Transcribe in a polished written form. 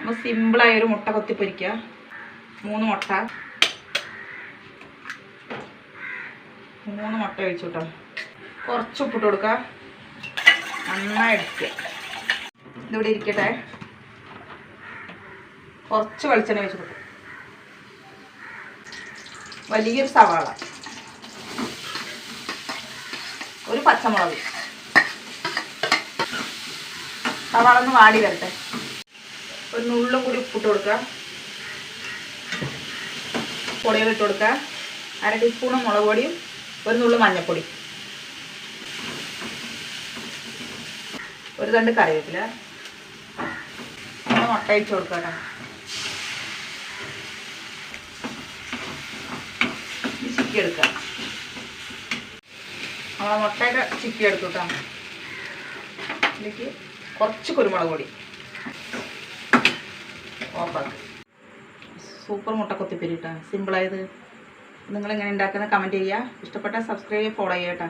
നമ്മൾ സിമ്പിളായൊരു മുട്ട കൊത്തിപ്പൊരിക്കുക. 3 മുട്ട ഒഴിച്ചു കേട്ടോ. കുറച്ച് ഉപ്പിട്ട് കൊടുക്കുക. നന്നായി എടുക്കുക. ഇതിവിടെ ഇരിക്കട്ടെ. കുറച്ച് വെളിച്ചെണ്ണ ഒഴിച്ച് കൊടുക്കുക. വലിയൊരു സവാള, ഒരു പച്ചമുളക്. സവാള ഒന്ന് വാടി വരട്ടെ. ഒരു നുള്ളും കൂടി ഉപ്പിട്ട് കൊടുക്കുക. പൊടികൾ ഇട്ട് കൊടുക്കുക. 1/2 ടീസ്പൂൺ മുളക് പൊടിയും ഒരു നുള്ളു മഞ്ഞൾപ്പൊടി, ഒരു തണ്ട് കറിവേപ്പില. ഒന്ന് മുട്ട ഒഴിച്ച് കൊടുക്കുക കേട്ടോ. ചിക്കി എടുക്കുക. നമ്മളെ മുട്ടയൊക്കെ ചിക്കി എടുത്തു കേട്ടോ. ഇതിലേക്ക് കുറച്ച് കുരുമുളക് പൊടി. ഓഫാക്ക്. സൂപ്പർ മുട്ട കൊത്തിപ്പൊരി കേട്ടോ. സിമ്പിളായത്. നിങ്ങളെങ്ങനെ ഉണ്ടാക്കുന്നത് കമൻറ്റ് ചെയ്യുക. ഇഷ്ടപ്പെട്ടാൽ സബ്സ്ക്രൈബ് ചെയ്യുക, ഫോളോ ചെയ്യുക കേട്ടോ.